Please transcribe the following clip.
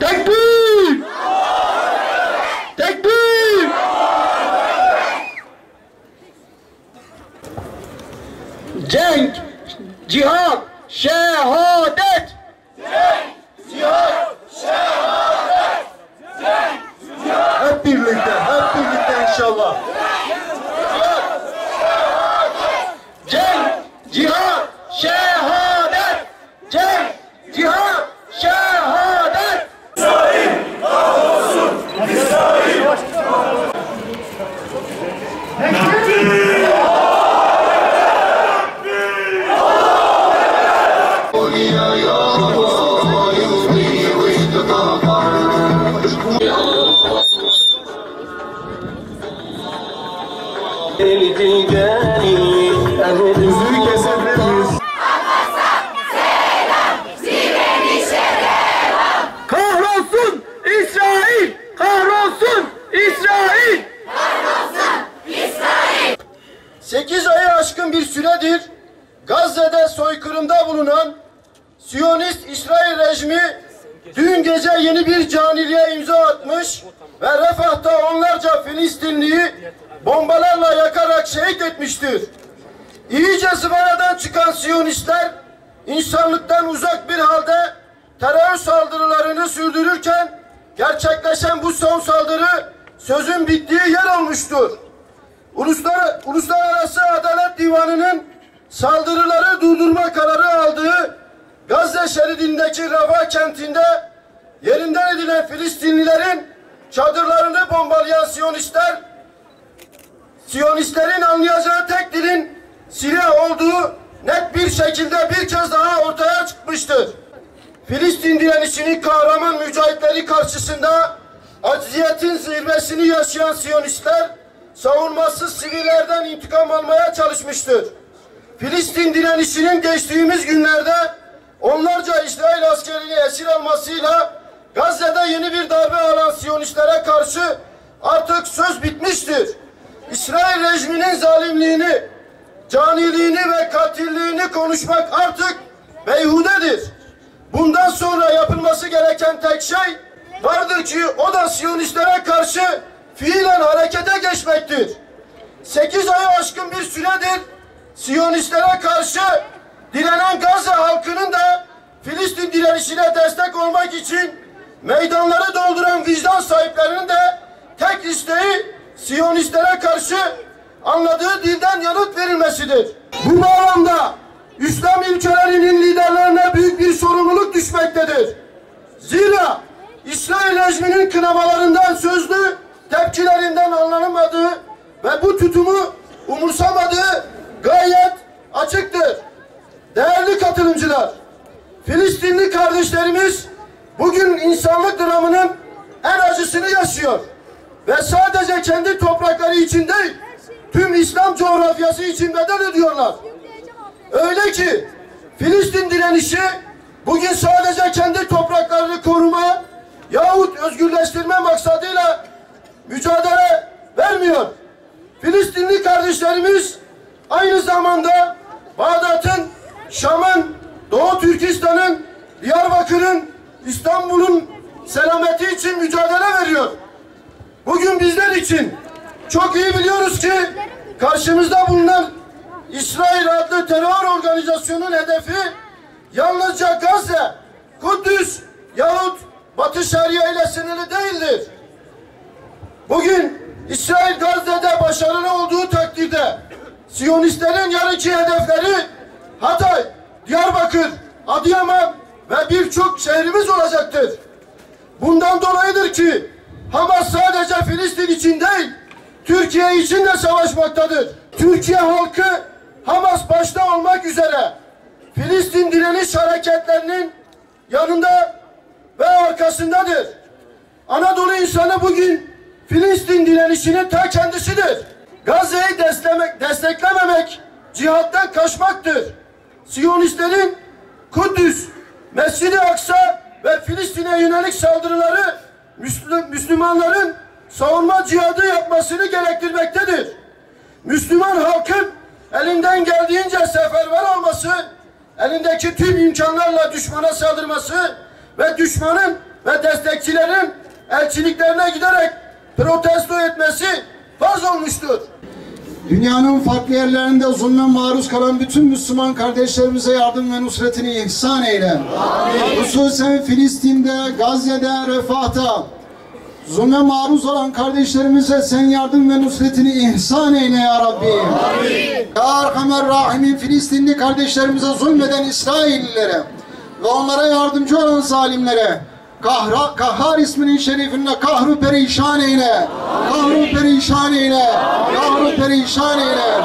Tekbir! Tekbir! Cenk, cihad, şehadet! Cenk, cihad, şehadet! Cenk, cihad! Hep birlikte inşallah. Cenk, cihad, şehadet! Cenk, cihad, şehadet! İsrail kahrolsun! İsrail! Müziği kesebilir miyiz? Kahrolsun İsrail! Kahrolsun İsrail! Kahrolsun İsrail! 8 ayı aşkın bir süredir Gazze'de soykırımda bulunan Siyonist İsrail rejimi dün gece yeni bir caniliğe imza atmış ve Refah'ta onlarca Filistinliyi bombalarla yakarak şehit etmiştir. İyice zıvanadan çıkan Siyonistler insanlıktan uzak bir halde terör saldırılarını sürdürürken gerçekleşen bu son saldırı sözün bittiği yer olmuştur. Uluslararası Adalet Divanı'nın saldırıları durdurma kararı aldığı Gazze şeridindeki Rafah kentinde yerinden edilen Filistinlilerin çadırlarını bombalayan Siyonistlerin anlayacağı tek dilin silah olduğu net bir şekilde bir kez daha ortaya çıkmıştır. Filistin direnişinin kahraman mücahitleri karşısında acziyetin zirvesini yaşayan Siyonistler savunmasız sivillerden intikam almaya çalışmıştır. Filistin direnişinin geçtiğimiz günlerde onlarca İsrail askerini esir almasıyla Gazze'de yeni bir darbe alan Siyonistlere karşı artık söz bitmiştir. İsrail rejiminin zalimliğini, caniliğini ve katilliğini konuşmak artık beyhudedir. Bundan sonra yapılması gereken tek şey vardır ki o da Siyonistlere karşı fiilen harekete geçmektir. 8 ayı aşkın bir süredir Siyonistlere karşı direnen Gazze halkının da Filistin direnişine destek olmak için meydanları dolduran vicdan sahiplerinin de tek isteği Siyonistlere karşı anladığı dilden yanıt verilmesidir. Bu bağlamda İslam ülkelerinin liderlerine büyük bir sorumluluk düşmektedir. Zira İsrail rejiminin kınamalarından sözlü tepkilerinden anlanamadığı ve bu tutumu umursamadığı gayet açıktır. Değerli katılımcılar, Filistinli kardeşlerimiz bugün insanlık dramının en acısını yaşıyor. Ve sadece kendi toprakları için değil, tüm İslam coğrafyası için bedel ödüyorlar. Öyle ki Filistin direnişi bugün sadece kendi topraklarını koruma yahut özgürleştirme maksadıyla mücadele vermiyor. Filistinli kardeşlerimiz aynı zamanda Bağdat'ın, Şam'ın, Doğu Türkistan'ın, Diyarbakır'ın, İstanbul'un selameti için mücadele veriyor. Bugün bizler için çok iyi biliyoruz ki karşımızda bulunan İsrail adlı terör organizasyonunun hedefi yalnızca Gazze, Kudüs yahut Batı Şeria ile sınırlı değildir. Bugün İsrail Gazze'de başarılı olduğu takdirde Siyonistlerin yarınki hedefleri Hatay, Diyarbakır, Adıyaman ve birçok şehrimiz olacaktır. Bundan dolayıdır ki Hamas sadece Filistin için değil, Türkiye için de savaşmaktadır. Türkiye halkı Hamas başta olmak üzere Filistin direniş hareketlerinin yanında ve arkasındadır. Anadolu insanı bugün Filistin direnişinin ta kendisidir. Gazze'yi desteklememek cihattan kaçmaktır. Siyonistlerin Kudüs, Mescid-i Aksa ve Filistin'e yönelik saldırıları Müslümanların savunma cihadı yapmasını gerektirmektedir. Müslüman halkın elinden geldiğince seferber olması, elindeki tüm imkanlarla düşmana saldırması ve düşmanın ve destekçilerin elçiliklerine giderek protesto etmesi farz olmuştur. Dünyanın farklı yerlerinde zulme maruz kalan bütün Müslüman kardeşlerimize yardım ve nusretini ihsan eyle. Hususen Filistin'de, Gazze'de, Refah'ta zulme maruz olan kardeşlerimize sen yardım ve nusretini ihsan eyle ya Rabbi. Amin. Ya Erhamer Rahimin, Filistinli kardeşlerimize zulmeden İsraillilere ve onlara yardımcı olan zalimlere Kahhar isminin şerifine kahru perişan eyle. Kahru perişan eyle. Kahru perişan eyle.